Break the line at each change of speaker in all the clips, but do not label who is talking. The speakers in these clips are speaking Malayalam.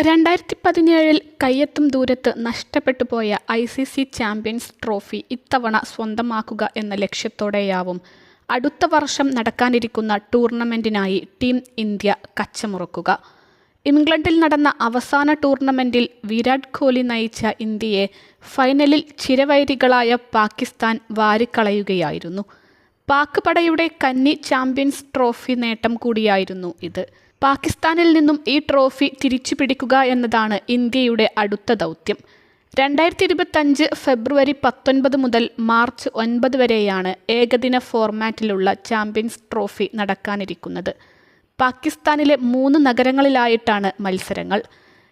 2017 കയ്യെത്തും ദൂരത്ത് നഷ്ടപ്പെട്ടു പോയ ICC ചാമ്പ്യൻസ് ട്രോഫി ഇത്തവണ സ്വന്തമാക്കുക എന്ന ലക്ഷ്യത്തോടെയാവും അടുത്ത വർഷം നടക്കാനിരിക്കുന്ന ടൂർണമെൻറ്റിനായി ടീം ഇന്ത്യ കച്ചമുറുക്കുക. ഇംഗ്ലണ്ടിൽ നടന്ന അവസാന ടൂർണമെൻറ്റിൽ വിരാട് കോഹ്ലി നയിച്ച ഇന്ത്യയെ ഫൈനലിൽ ചിരവൈരികളായ പാകിസ്ഥാൻ വാരിക്കളയുകയായിരുന്നു. പാക് പടയുടെ കന്നി ചാമ്പ്യൻസ് ട്രോഫി നേട്ടം കൂടിയായിരുന്നു ഇത്. പാകിസ്ഥാനിൽ നിന്നും ഈ ട്രോഫി തിരിച്ചു പിടിക്കുക എന്നതാണ് ഇന്ത്യയുടെ അടുത്ത ദൗത്യം. 2025 ഫെബ്രുവരി 19 മുതൽ മാർച്ച് 9 വരെയാണ് ഏകദിന ഫോർമാറ്റിലുള്ള ചാമ്പ്യൻസ് ട്രോഫി നടക്കാനിരിക്കുന്നത്. പാകിസ്ഥാനിലെ 3 നഗരങ്ങളിലായിട്ടാണ് മത്സരങ്ങൾ.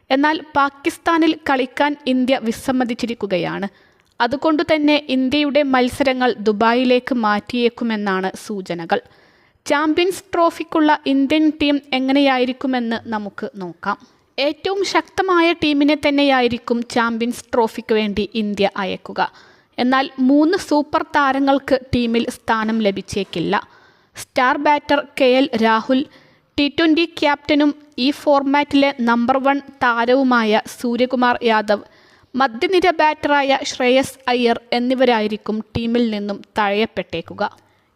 എന്നാൽ പാകിസ്ഥാനിൽ കളിക്കാൻ ഇന്ത്യ വിസമ്മതിച്ചിരിക്കുകയാണ്. അതുകൊണ്ടുതന്നെ ഇന്ത്യയുടെ മത്സരങ്ങൾ ദുബായിലേക്ക് മാറ്റിയേക്കുമെന്നാണ് സൂചനകൾ. ചാമ്പ്യൻസ് ട്രോഫിക്കുള്ള ഇന്ത്യൻ ടീം എങ്ങനെയായിരിക്കുമെന്ന് നമുക്ക് നോക്കാം. ഏറ്റവും ശക്തമായ ടീമിനെ തന്നെയായിരിക്കും ചാമ്പ്യൻസ് ട്രോഫിക്ക് വേണ്ടി ഇന്ത്യ അയക്കുക. എന്നാൽ 3 സൂപ്പർ താരങ്ങൾക്ക് ടീമിൽ സ്ഥാനം ലഭിച്ചേക്കില്ല. Star batter KL Rahul, T20 ക്യാപ്റ്റനും ഈ ഫോർമാറ്റിലെ നമ്പർ 1 താരവുമായ സൂര്യകുമാർ യാദവ്, മധ്യനിര ബാറ്ററായ ശ്രേയസ് അയ്യർ എന്നിവരായിരിക്കും ടീമിൽ നിന്നും തഴയപ്പെട്ടേക്കുക.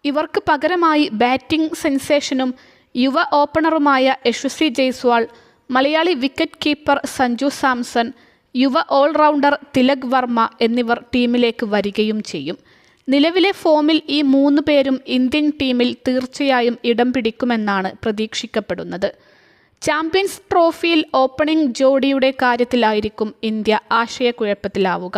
ഇവർക്ക് പകരമായി ബാറ്റിംഗ് സെൻസേഷനും യുവ ഓപ്പണറുമായ യശസ്വി ജയ്സ്വാൾ, മലയാളി വിക്കറ്റ് കീപ്പർ സഞ്ജു സാംസൺ, യുവ ഓൾറൗണ്ടർ തിലക് വർമ്മ എന്നിവർ ടീമിലേക്ക് വരികയും ചെയ്യും. നിലവിലെ ഫോമിൽ ഈ 3 പേരും ഇന്ത്യൻ ടീമിൽ തീർച്ചയായും ഇടം പിടിക്കുമെന്നാണ് പ്രതീക്ഷിക്കപ്പെടുന്നത്. ചാമ്പ്യൻസ് ട്രോഫിയിൽ ഓപ്പണിംഗ് ജോഡിയുടെ കാര്യത്തിലായിരിക്കും ഇന്ത്യ ആശയക്കുഴപ്പത്തിലാവുക.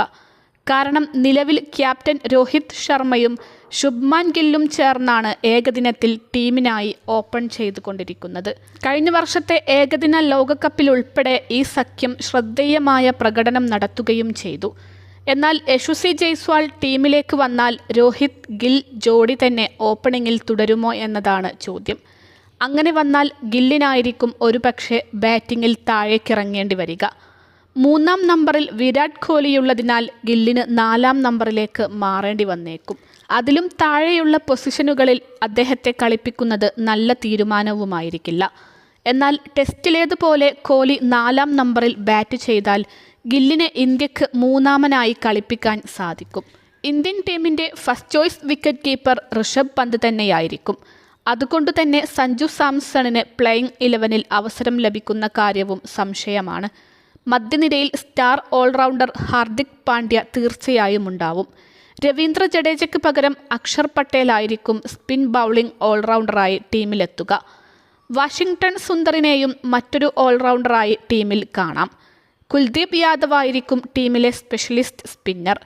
കാരണം നിലവിൽ ക്യാപ്റ്റൻ രോഹിത് ശർമ്മയും ശുഭ്മാൻ ഗില്ലും ചേർന്നാണ് ഏകദിനത്തിൽ ടീമിനായി ഓപ്പൺ ചെയ്തുകൊണ്ടിരിക്കുന്നത്. കഴിഞ്ഞ വർഷത്തെ ഏകദിന ലോകകപ്പിലുൾപ്പെടെ ഈ സഖ്യം ശ്രദ്ധേയമായ പ്രകടനം നടത്തുകയും ചെയ്തു. എന്നാൽ യശസ്വി ജയ്സ്വാൾ ടീമിലേക്ക് വന്നാൽ രോഹിത് ഗിൽ ജോഡി തന്നെ ഓപ്പണിങ്ങിൽ തുടരുമോ എന്നതാണ് ചോദ്യം. അങ്ങനെ വന്നാൽ ഗില്ലിനായിരിക്കും ഒരുപക്ഷെ ബാറ്റിങ്ങിൽ താഴേക്കിറങ്ങേണ്ടി വരിക. 3-ാം നമ്പറിൽ വിരാട് കോഹ്ലിയുള്ളതിനാൽ ഗില്ലിന് 4-ാം നമ്പറിലേക്ക് മാറേണ്ടി വന്നേക്കും. അതിലും താഴെയുള്ള പൊസിഷനുകളിൽ അദ്ദേഹത്തെ കളിപ്പിക്കുന്നത് നല്ല തീരുമാനവുമായിരിക്കില്ല. എന്നാൽ ടെസ്റ്റിലേതുപോലെ കോഹ്ലി 4-ാം നമ്പറിൽ ബാറ്റ് ചെയ്താൽ ഗില്ലിനെ ഇന്ത്യക്ക് 3-ാമനായി കളിപ്പിക്കാൻ സാധിക്കും. ഇന്ത്യൻ ടീമിൻ്റെ first choice wicket keeper Rishabh Pant തന്നെയായിരിക്കും. അതുകൊണ്ടുതന്നെ സഞ്ജു സാംസണിന് പ്ലേയിങ് 11-ൽ അവസരം ലഭിക്കുന്ന കാര്യവും സംശയമാണ്. മധ്യനിരയിൽ സ്റ്റാർ ഓൾറൗണ്ടർ ഹാർദിക് പാണ്ഡ്യ തീർച്ചയായും ഉണ്ടാവും. രവീന്ദ്ര ജഡേജയ്ക്ക് പകരം അക്ഷർ പട്ടേലായിരിക്കും സ്പിൻ ബൗളിംഗ് ഓൾറൗണ്ടറായി ടീമിലെത്തുക. വാഷിംഗ്ടൺ സുന്ദറിനെയും മറ്റൊരു ഓൾറൗണ്ടറായി ടീമിൽ കാണാം. കുൽദീപ് യാദവ് ആയിരിക്കും ടീമിലെ സ്പെഷ്യലിസ്റ്റ് സ്പിന്നർ.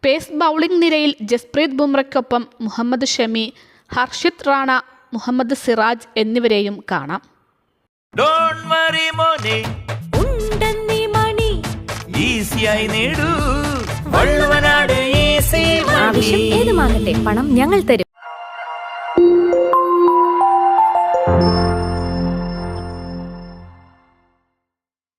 പേസ് ബൗളിംഗ് നിരയിൽ ജസ്പ്രീത് ബുംറയ്ക്കൊപ്പം മുഹമ്മദ് ഷമി, ഹർഷിത് റാണ, മുഹമ്മദ് സിറാജ് എന്നിവരെയും കാണാം.
ആവശ്യം ഏതുമാകട്ടെ, പണം ഞങ്ങൾ തരും.